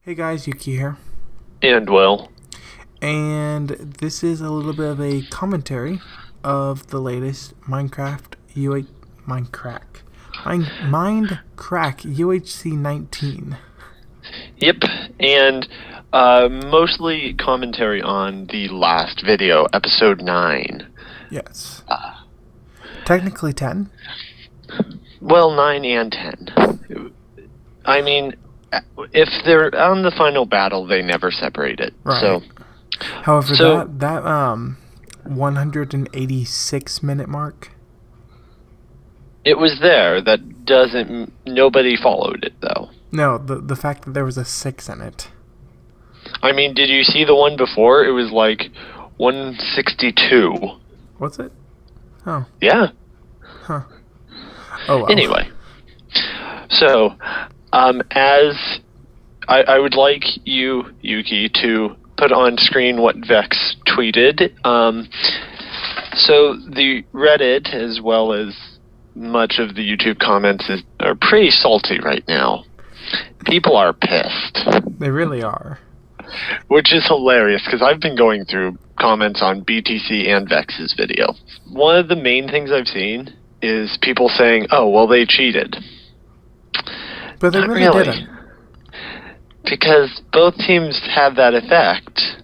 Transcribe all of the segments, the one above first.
Hey guys, Yuki here. And well, And this is a little bit of a commentary of the latest Mindcrack UHC 19. yep, and mostly commentary on the last video, episode 9. Yes. Technically 10. Well, 9 and 10. I mean, if they're on the final battle, they never separate it. Right. However, that 186 minute mark. It was there. That doesn't. Nobody followed it though. No, the fact that there was a 6 in it. I mean, did you see the one before? It was like 162. What's it? Oh. Yeah. Huh. Oh well. Anyway, so as I would like you, Yuki, to put on screen what Vex tweeted. So the Reddit, as well as much of the YouTube comments, are pretty salty right now. People are pissed. They really are. Which is hilarious, because I've been going through comments on BTC and Vex's video. One of the main things I've seen is people saying, oh, well, they cheated. But they Not really didn't. Because both teams have that effect.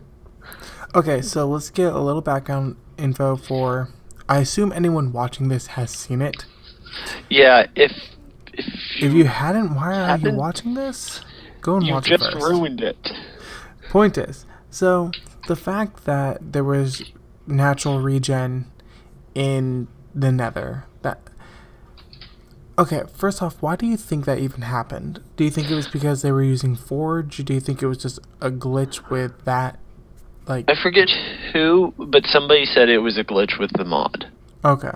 Okay, so let's get a little background info for... I assume anyone watching this has seen it. Yeah, if you hadn't, why are you watching this? Go and watch it first. You just ruined it. Point is, so the fact that there was natural regen in the Nether, okay, first off, why do you think that even happened? Do you think it was because they were using Forge? Do you think it was just a glitch with that? I forget who, but somebody said it was a glitch with the mod. Okay.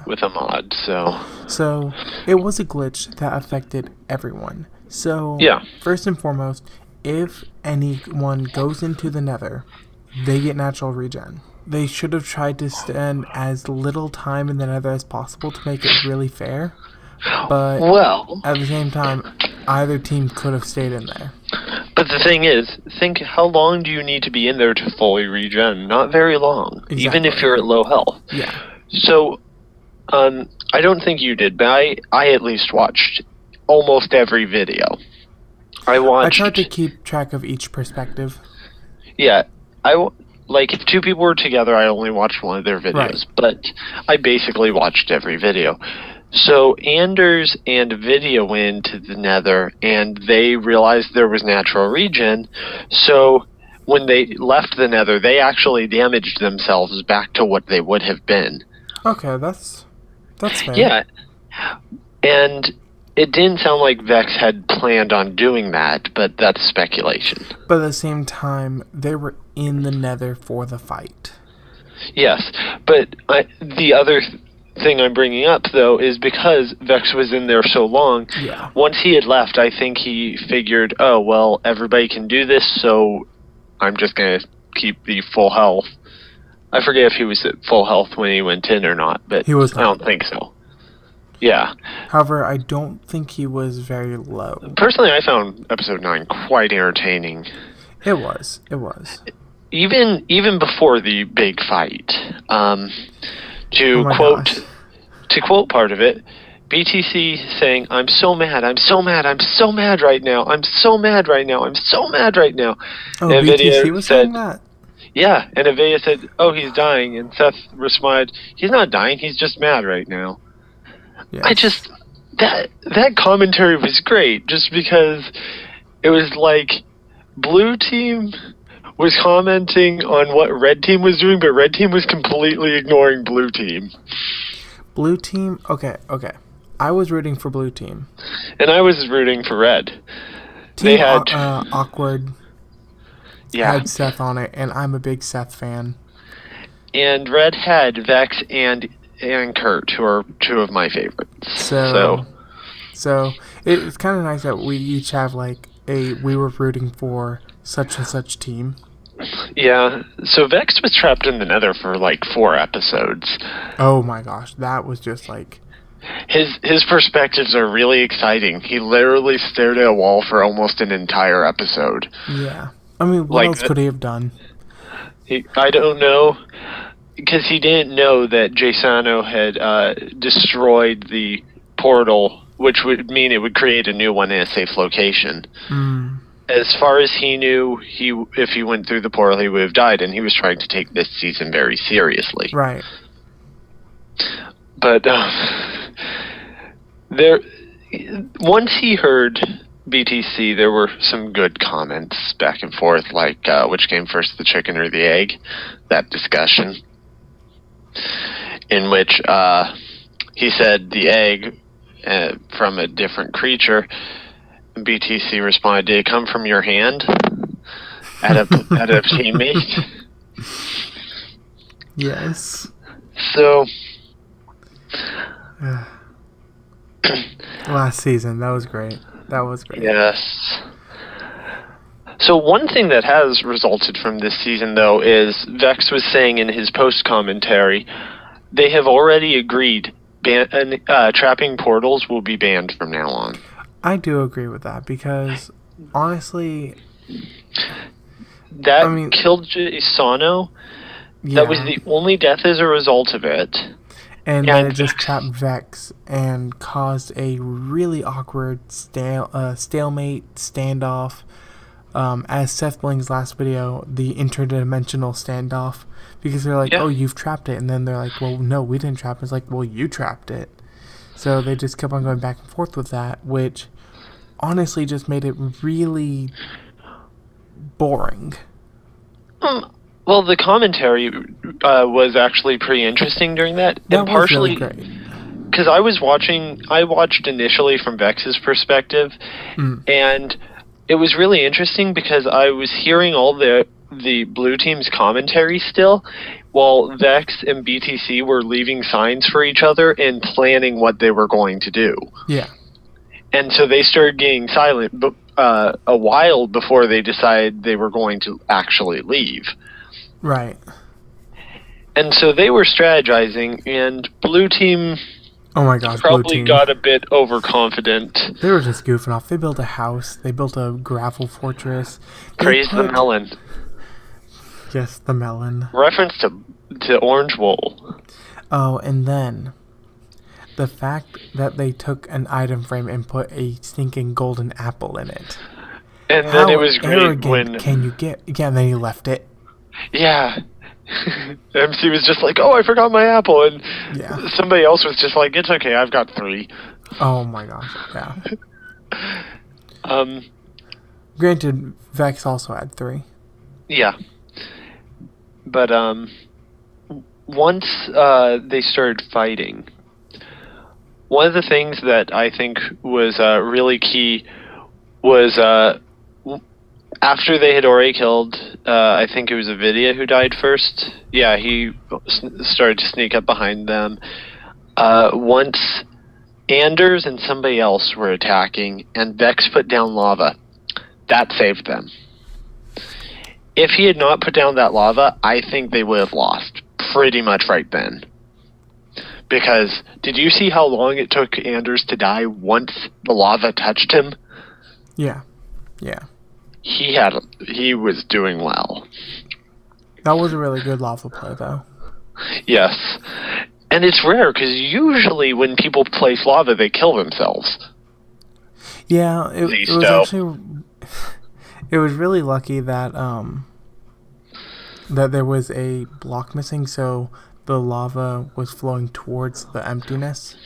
With a mod, so... So, it was a glitch that affected everyone. So, yeah. First and foremost, if anyone goes into the Nether, they get natural regen. They should have tried to spend as little time in the Nether as possible to make it really fair. But at the same time, either team could have stayed in there. But the thing is, think how long do you need to be in there to fully regen? Not very long, exactly. Even if you're at low health. Yeah. So, I don't think you did, but I at least watched almost every video. I tried to keep track of each perspective. Yeah, if two people were together, I only watched one of their videos, but I basically watched every video. So Anders and Vidya went to the Nether, and they realized there was natural regen. So when they left the Nether, they actually damaged themselves back to what they would have been. Okay, that's fair. Yeah, and it didn't sound like Vex had planned on doing that, but that's speculation. But at the same time, they were in the Nether for the fight. Yes, but the other thing I'm bringing up, though, is because Vex was in there so long, once he had left, I think he figured, oh, well, everybody can do this, so I'm just going to keep the full health. I forget if he was at full health when he went in or not, but I don't think so. Yeah. However, I don't think he was very low. Personally, I found episode 9 quite entertaining. It was. Even before the big fight. To quote part of it, BTC saying, I'm so mad right now. I'm so mad right now. Oh, and BTC was saying that? Yeah, and Avaya said, oh, he's dying. And Seth responded, he's not dying, he's just mad right now. Yes. That commentary was great, just because it was like Blue Team was commenting on what Red Team was doing, but Red Team was completely ignoring Blue Team. Blue Team? Okay. I was rooting for Blue Team. And I was rooting for Red. Team Awkward had Seth on it, and I'm a big Seth fan. And Red had Vex and Kurt, who are two of my favorites. So it's kind of nice that we each have we were rooting for such and such team. Yeah, so Vex was trapped in the Nether for 4 episodes. Oh my gosh, that was just his perspectives are really exciting. He literally stared at a wall for almost an entire episode. Yeah. I mean, what else could he have done? I don't know, because he didn't know that Jasano had destroyed the portal, which would mean it would create a new one in a safe location. As far as he knew, if he went through the portal, he would have died, and he was trying to take this season very seriously. Right. But once he heard BTC, there were some good comments back and forth, like which came first, the chicken or the egg? That discussion, in which he said the egg from a different creature. BTC responded, "Did it come from your hand at a teammate?" Yes. So last season, that was great. Yes. So one thing that has resulted from this season, though, is Vex was saying in his post commentary, they have already agreed trapping portals will be banned from now on. I do agree with that, because honestly, killed Isano. Yeah. That was the only death as a result of it. And then it just trapped Vex and caused a really awkward stalemate standoff. As Seth Bling's last video, the interdimensional standoff, because they're like, "Oh, you've trapped it," and then they're like, "Well, no, we didn't trap it." It's like, "Well, you trapped it." So they just kept on going back and forth with that, which honestly just made it really boring. Well, the commentary was actually pretty interesting during that. That was really great. Because I watched initially from Vex's perspective, and it was really interesting because I was hearing all the blue team's commentary still, while Vex and BTC were leaving signs for each other and planning what they were going to do. Yeah. And so they started getting silent a while before they decided they were going to actually leave. Right. And so they were strategizing, and blue team... Oh my gosh, probably got a bit overconfident. They were just goofing off. They built a house. They built a gravel fortress. Praise the melon. Yes, the melon. Reference to Orange Wool. Oh, and then the fact that they took an item frame and put a stinking golden apple in it. And then it was great when... can you get... Yeah, and then he left it. Yeah. MC was just like, "Oh, I forgot my apple," and somebody else was just like, "It's okay, I've got 3." Oh my gosh, yeah. Granted, Vex also had 3. Yeah. But once they started fighting, one of the things that I think was really key was after they had already killed, I think it was Avidia who died first. Yeah, he started to sneak up behind them. Once Anders and somebody else were attacking, and Vex put down lava. That saved them. If he had not put down that lava, I think they would have lost pretty much right then. Because did you see how long it took Anders to die once the lava touched him? Yeah. Yeah. He was doing well. That was a really good lava play, though. Yes. And it's rare, because usually when people place lava, they kill themselves. Yeah, it was actually... It was really lucky that that there was a block missing, so the lava was flowing towards the emptiness.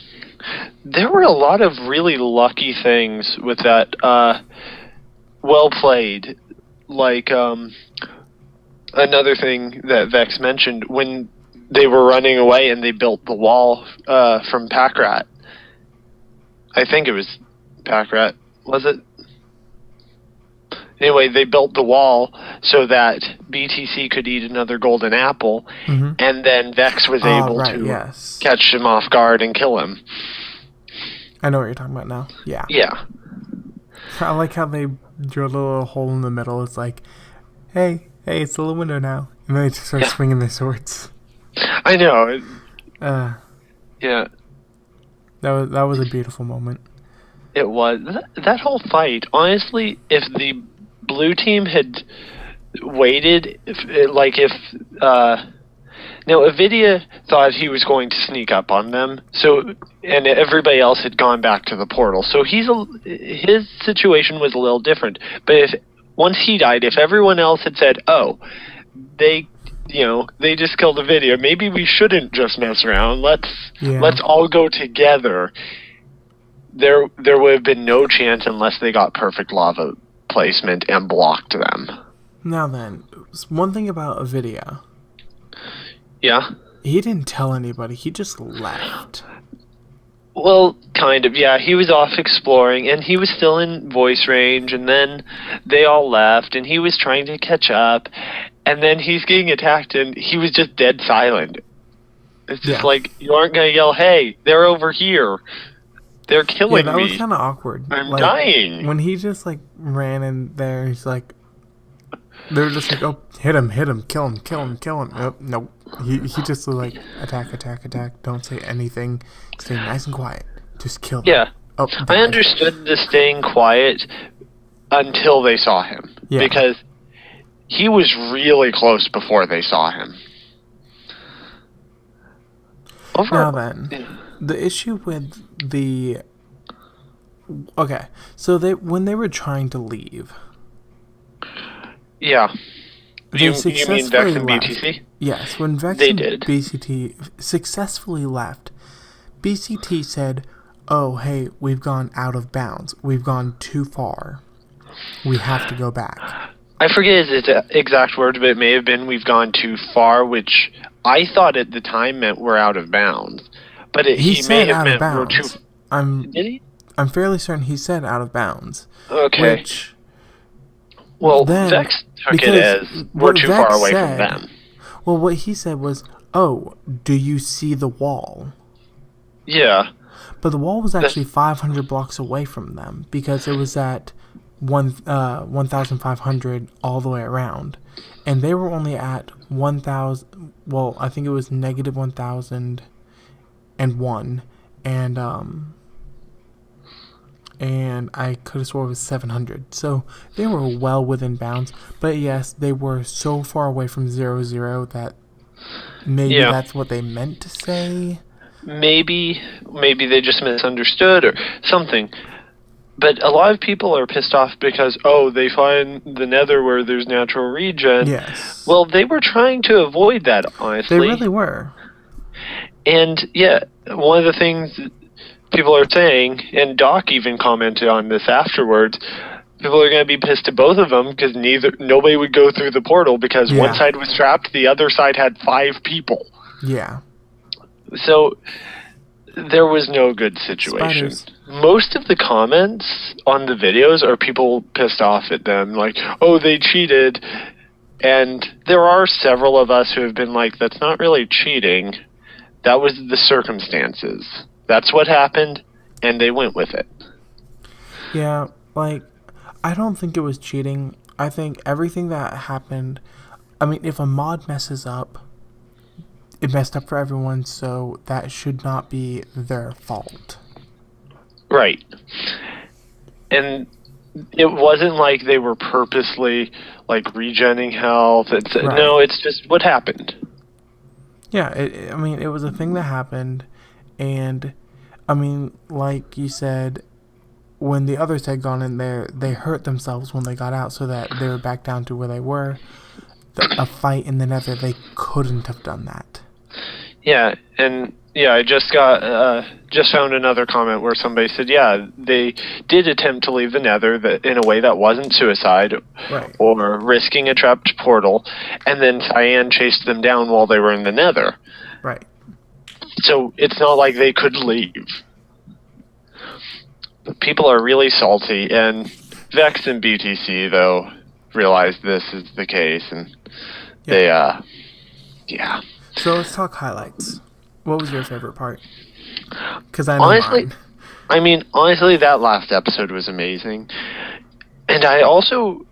There were a lot of really lucky things with that. Well played. Like, another thing that Vex mentioned, when they were running away and they built the wall from Packrat. I think it was Packrat. Was it? Anyway, they built the wall so that BTC could eat another golden apple, and then Vex was able to catch him off guard and kill him. I know what you're talking about now. Yeah. Yeah. I like how they drilled a little hole in the middle. It's like, hey, it's a little window now. And then they just start swinging their swords. I know. Yeah. That That was a beautiful moment. It was. That whole fight, honestly, if the blue team had waited, if Avidia thought he was going to sneak up on them, and everybody else had gone back to the portal. So his situation was a little different. But once he died, if everyone else had said, "Oh, they just killed Avidia, maybe we shouldn't just mess around. Let's all go together," there would have been no chance unless they got perfect lava placement and blocked them. Now then, one thing about Avidia. Yeah? He didn't tell anybody. He just left. Well, kind of, yeah. He was off exploring, and he was still in voice range, and then they all left, and he was trying to catch up, and then he's getting attacked, and he was just dead silent. It's just like, you aren't going to yell, "Hey, they're over here. They're killing me." Yeah, that was kind of awkward. I'm dying. When he just, ran in there, he's like... They're just like, "Oh, hit him, kill him." Oh, nope. He just was like, attack. Don't say anything. Stay nice and quiet. Just kill them. Yeah. Oh, I understood the staying quiet until they saw him. Yeah. Because he was really close before they saw him. Now then, the issue with the... Okay, so when they were trying to leave... Yeah. You mean Vex and left. BTC? Yes, when Vex and BCT successfully left, BCT said, "Oh, hey, we've gone out of bounds. We've gone too far. We have to go back." I forget his exact words, but it may have been, "We've gone too far," which I thought at the time meant we're out of bounds. But he may have meant we're too... Did he? I'm fairly certain he said out of bounds. Okay. Then, Vex took it as we're too far away from them. Well, what he said was, "Oh, do you see the wall?" Yeah. But the wall was actually 500 blocks away from them because it was at 1,500 all the way around. And they were only at 1,000... Well, I think it was negative 1,001. And I could have sworn it was 700. So they were well within bounds. But yes, they were so far away from 0-0 that maybe that's what they meant to say. Maybe they just misunderstood or something. But a lot of people are pissed off because, they find the nether where there's natural regen. Yes. Well, they were trying to avoid that, honestly. They really were. And, one of the things... people are saying, and Doc even commented on this afterwards, people are going to be pissed at both of them because nobody would go through the portal because one side was trapped, the other side had 5 people. Yeah. So there was no good situation. Spiders. Most of the comments on the videos are people pissed off at them, like, "Oh, they cheated." And there are several of us who have been like, "That's not really cheating. That was the circumstances. That's what happened, and they went with it." Yeah, I don't think it was cheating. I think everything that happened... I mean, if a mod messes up, it messed up for everyone, so that should not be their fault. Right. And it wasn't like they were purposely, regenning health. No, it's just what happened. Yeah, it was a thing that happened... And, like you said, when the others had gone in there, they hurt themselves when they got out so that they were back down to where they were. A fight in the nether, they couldn't have done that. Yeah, and, I just found another comment where somebody said, they did attempt to leave the nether in a way that wasn't suicide or risking a trapped portal, and then Cyan chased them down while they were in the nether. Right. So it's not like they could leave. But people are really salty, and Vex and BTC, though, realize this is the case, and they, So let's talk highlights. What was your favorite part? Because I know mine. Honestly, that last episode was amazing. And I also...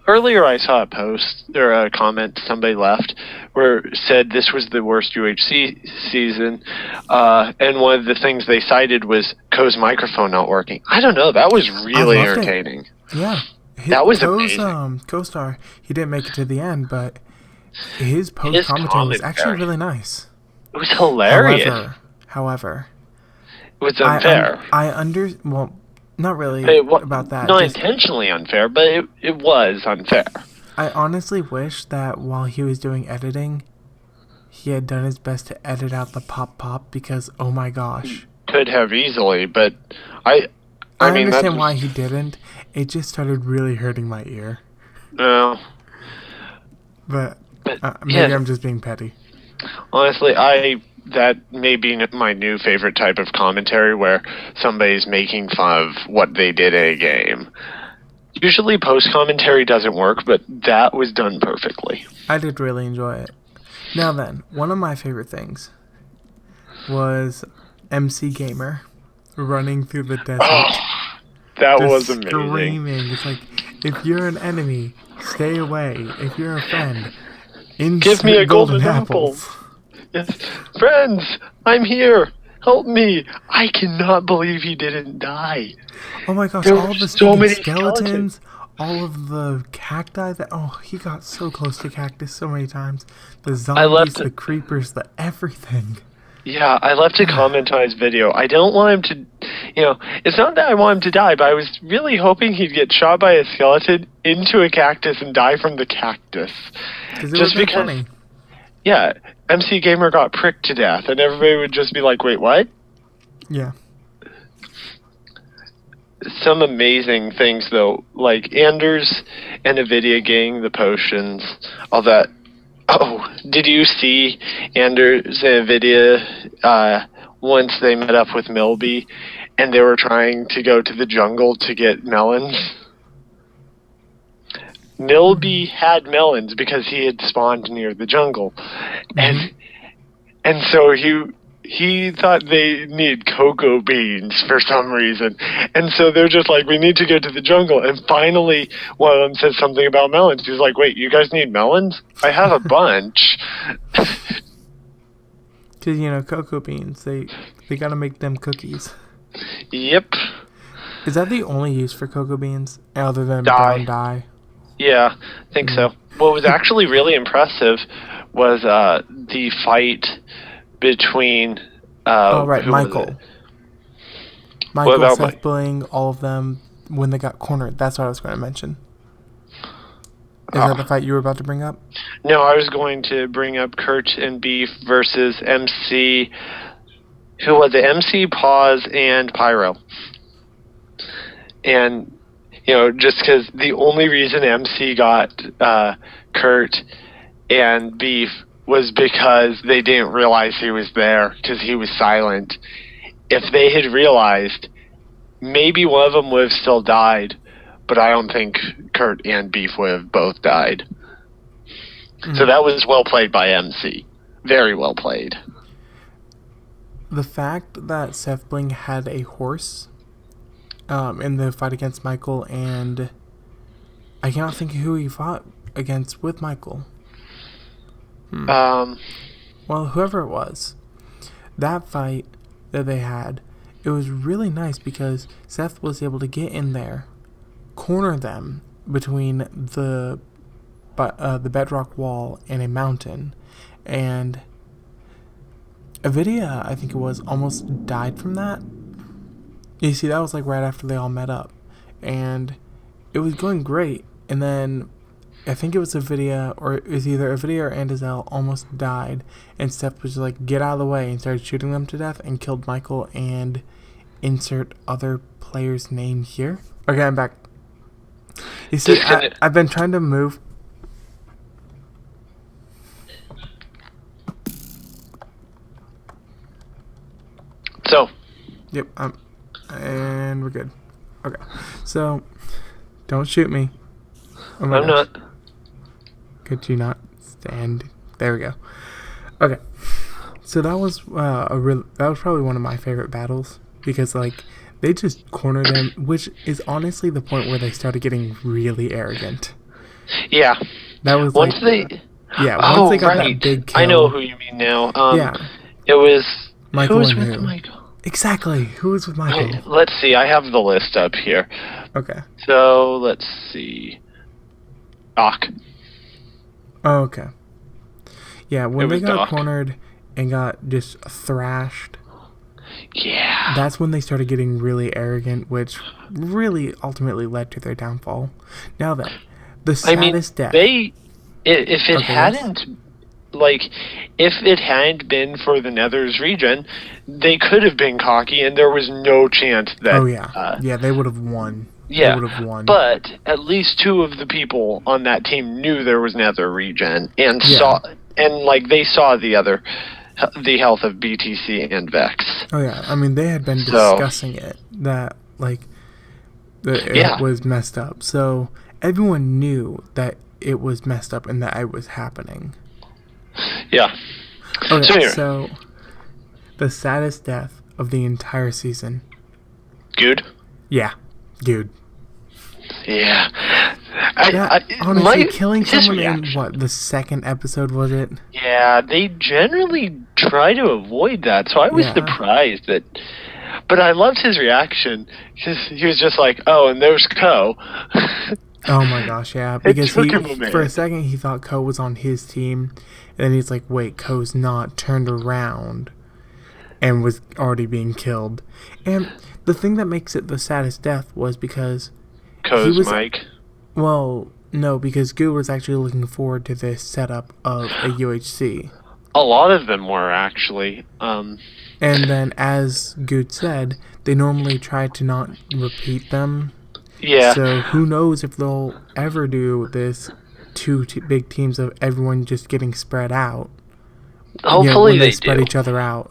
earlier I saw a post or a comment somebody left where said this was the worst UHC season, and one of the things they cited was Ko's microphone not working. I don't know. That was really entertaining. Yeah. That was amazing. Co-star, he didn't make it to the end, but his post-commentary was actually really nice. It was hilarious. However, it was unfair. Well, not really about that. Not intentionally unfair, but it was unfair. I honestly wish that while he was doing editing, he had done his best to edit out the pop because, oh my gosh. Could have easily, but I mean, understand why he didn't. It just started really hurting my ear. No. But maybe I'm just being petty. Honestly, that may be my new favorite type of commentary where somebody's making fun of what they did in a game. Usually post-commentary doesn't work, but that was done perfectly. I did really enjoy it. Now then, one of my favorite things was MC Gamer running through the desert. Oh, that was amazing. Screaming. It's like, if you're an enemy, stay away. If you're a friend, give me a golden apple. Yes. Friends, I'm here. Help me. I cannot believe he didn't die. Oh my gosh, there all the so many skeletons, all of the cacti he got so close to cactus so many times. The zombies, the creepers, the everything. Yeah, I left a comment on his video. I don't want him to, it's not that I want him to die, but I was really hoping he'd get shot by a skeleton into a cactus and die from the cactus. Just because, funny. Yeah, MC Gamer got pricked to death, and everybody would just be like, wait, what? Yeah. Some amazing things, though, like Anders and Nvidia getting the potions, all that. Oh, did you see Anders and Nvidia once they met up with Milby and they were trying to go to the jungle to get melons? Milby had melons because he had spawned near the jungle. And so he thought they needed cocoa beans for some reason. And so they're just like, we need to go to the jungle. And finally, one of them says something about melons. He's like, wait, you guys need melons? I have a bunch. Because, cocoa beans, they got to make them cookies. Yep. Is that the only use for cocoa beans other than brown dye? Yeah, I think so. What was actually really impressive was the fight between Michael, Seth Bling, all of them when they got cornered. That's what I was going to mention. Is that the fight you were about to bring up? No, I was going to bring up Kurt and Beef versus MC. Who was it? MC, Pause, and Pyro. And just because the only reason MC got Kurt and Beef was because they didn't realize he was there because he was silent. If they had realized, maybe one of them would have still died, but I don't think Kurt and Beef would have both died. So that was well played by MC. Very well played. The fact that Seth Bling had a horse in the fight against Michael, and I cannot think of who he fought against with Michael. Well, whoever it was, that fight that they had, it was really nice because Seth was able to get in there, corner them between the bedrock wall and a mountain, and Nvidia, I think it was, almost died from that. You see, that was like right after they all met up, and it was going great, and then I think it was Nvidia, or it was either Nvidia or Andazel almost died, and Steph was just like, get out of the way, and started shooting them to death, and killed Michael, and insert other player's name here. Okay, I'm back. You see, I've been trying to move. So. Yep, and we're good. Okay, so, don't shoot me. Oh my I'm gosh. not. Could you not stand? There we go. Okay, so that was that was probably one of my favorite battles because they just cornered him, which is honestly the point where they started getting really arrogant. Yeah. That was Once like, they... once they got that big kill. I know who you mean now. Yeah. It was... Michael who was and with who? Michael? Exactly. Who was with Michael? Let's see. I have the list up here. Okay. So, let's see. Doc. Oh, okay. Yeah, when they got Doc. cornered and got just thrashed, yeah, that's when they started getting really arrogant, which really ultimately led to their downfall. Now then, the saddest death. If it hadn't, like, if it hadn't been for the Nether's regen, they could have been cocky, and there was no chance that... Oh, yeah. They would have won. Yeah, they would have won. But at least 2 of the people on that team knew there was Nether regen, and they saw the health of BTC and Vex. Oh, yeah. I mean, they had been discussing it, that, like, it was messed up. So everyone knew that it was messed up and that it was happening. Yeah. Okay, so the saddest death of the entire season. Good? Yeah, good. Yeah. Honestly, killing someone in, the second episode, was it? Yeah, they generally try to avoid that, so I was surprised that... But I loved his reaction, because he was just like, oh, and there's Ko. Oh my gosh, yeah, because for a second he thought Ko was on his team, and then he's like, wait, Ko's not, turned around, and was already being killed. And the thing that makes it the saddest death was because... Ko's Mike? Well, no, because Goo was actually looking forward to this setup of a UHC. A lot of them were, actually. And then, as Good said, they normally try to not repeat them. Yeah. So who knows if they'll ever do this 2 big teams of everyone just getting spread out. Hopefully when they spread do. each other out.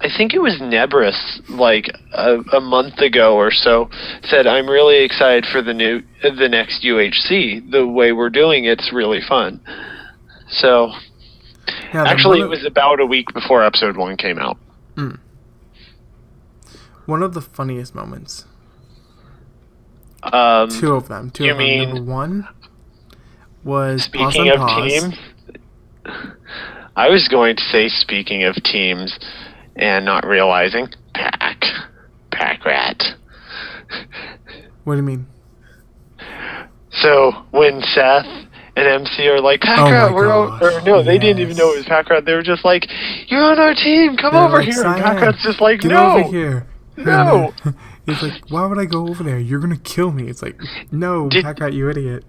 I think it was Nebris, like a month ago or so, said, I'm really excited for the next UHC. The way we're doing it's really fun. So, actually, it was about a week before episode 1 came out. One of the funniest moments. 2 of them. Number 1 was speaking of teams. I was going to say speaking of teams, and not realizing Pack Rat. What do you mean? So when Seth and MC are like, Pack Rat, they didn't even know it was Pack Rat. They were just like, you're on our team, come over here. And Pack Rat's just like, get over here. No. He's like, why would I go over there? You're gonna kill me. It's like, no, Pack Rat, you idiot.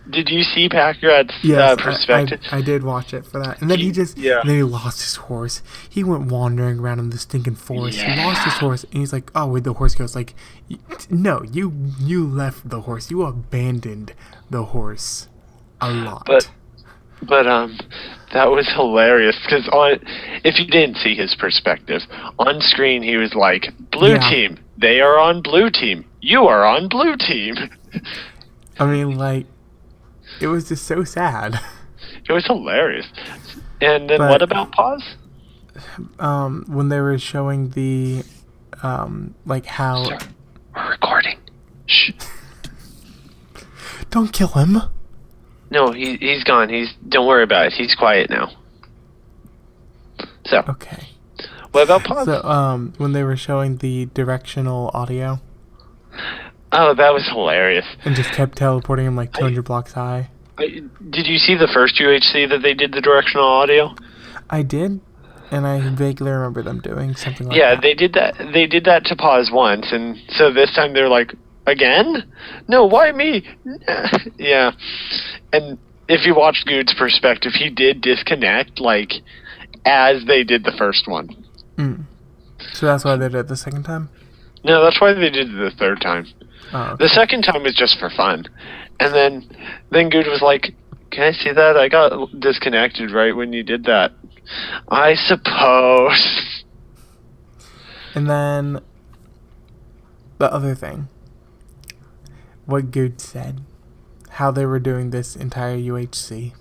Did you see Pack Rat's perspective? I did watch it for that. And then then he lost his horse. He went wandering around in the stinking forest. He lost his horse, and he's like, oh, where'd the horse go? It's like, no, you left the horse. You abandoned the horse a lot. But that was hilarious, because if you didn't see his perspective, on screen he was like, blue team, they are on blue team. You are on blue team. I mean, like, it was just so sad. It was hilarious. And then what about pause? When they were showing the, like how... Sir, we're recording. Shh. Don't kill him. No, he's gone. Don't worry about it. He's quiet now. So. Okay. What about pause? So, when they were showing the directional audio... Oh, that was hilarious. And just kept teleporting him like 200 blocks high. Did you see the first UHC that they did the directional audio? I did, and I vaguely remember them doing something like that. Yeah, they did that. They did that to pause once, and so this time they're like, again? No, why me? Yeah. And if you watched Good's perspective, he did disconnect, like, as they did the first one. So that's why they did it the second time? No, that's why they did it the third time. Oh, okay. The second time was just for fun. And then Good was like, can I see that? I got disconnected right when you did that. I suppose. And then the other thing. What Good said. How they were doing this entire UHC.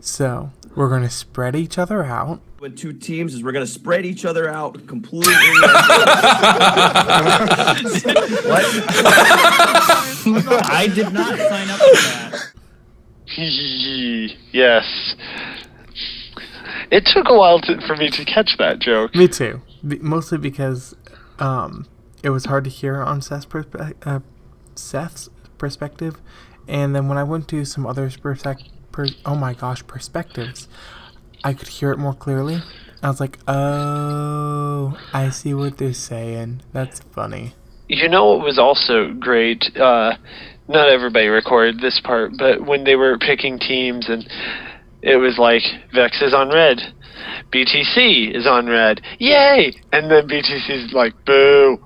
So we're going to spread each other out. With 2 teams is we're going to spread each other out completely. What? I did not sign up for that. Yes. It took a while for me to catch that joke. Me too. Mostly because it was hard to hear on Seth's perspective. And then when I went to some others' perspectives, I could hear it more clearly. I was like, oh, I see what they're saying. That's funny. You know what was also great? Not everybody recorded this part, but when they were picking teams and it was like, Vex is on red, BTC is on red, yay! And then BTC's like, boo.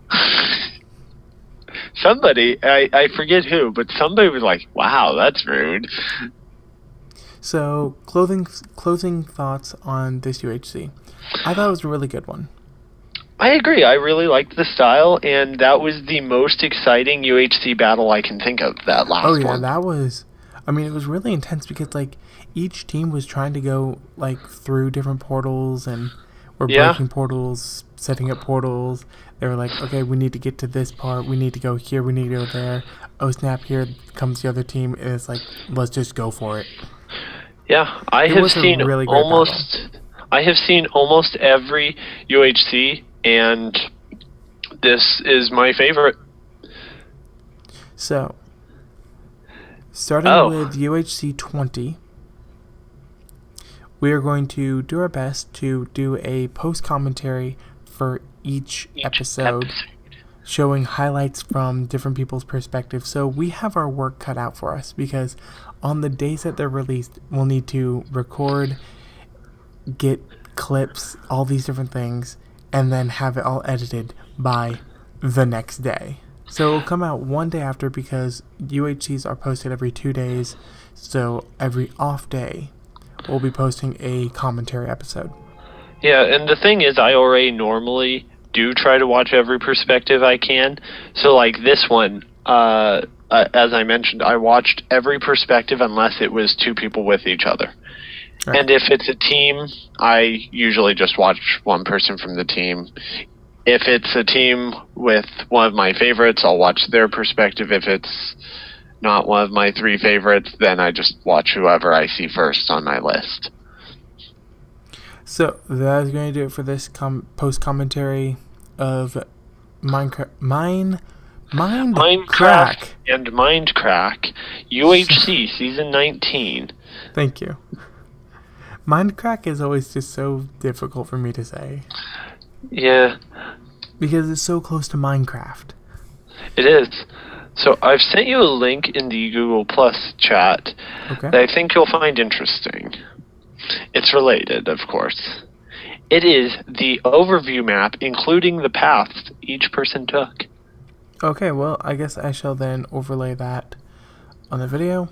Somebody, I forget who, but somebody was like, wow, that's rude. So, closing thoughts on this UHC. I thought it was a really good one. I agree. I really liked the style, and that was the most exciting UHC battle I can think of, that last one. Oh, yeah, that was... I mean, it was really intense because, like, each team was trying to go, like, through different portals, and were breaking portals, setting up portals. They were like, okay, we need to get to this part. We need to go here. We need to go there. Oh, snap, here comes the other team. And it's like, let's just go for it. Yeah, I have seen almost every UHC, and this is my favorite. So, starting with UHC 20, we are going to do our best to do a post-commentary for each episode, showing highlights from different people's perspectives. So we have our work cut out for us, because on the days that they're released, we'll need to record, get clips, all these different things, and then have it all edited by the next day. So it'll come out one day after, because UHCs are posted every 2 days, so every off day we'll be posting a commentary episode. Yeah, and the thing is, I already normally do try to watch every perspective I can. So, like this one, as I mentioned, I watched every perspective unless it was 2 people with each other. Right. And if it's a team, I usually just watch one person from the team. If it's a team with one of my favorites, I'll watch their perspective. If it's not one of my 3 favorites, then I just watch whoever I see first on my list. So that is going to do it for this post-commentary of Mindcrack and Mindcrack UHC Season 19. Thank you. Mindcrack is always just so difficult for me to say. Yeah. Because it's so close to Minecraft. It is. So I've sent you a link in the Google Plus chat that I think you'll find interesting. It's related, of course. It is the overview map, including the paths each person took. Okay, well, I guess I shall then overlay that on the video.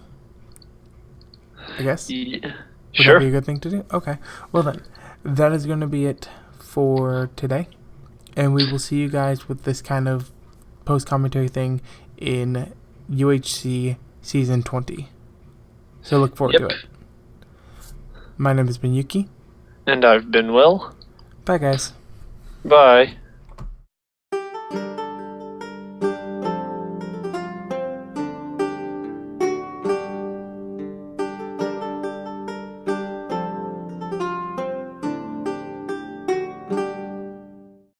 I guess? Yeah. Would that be a good thing to do? Okay. Well then, that is going to be it for today. And we will see you guys with this kind of post-commentary thing in UHC Season 20. So look forward to it. My name has been Yuki. And I've been Will. Bye, guys. Bye.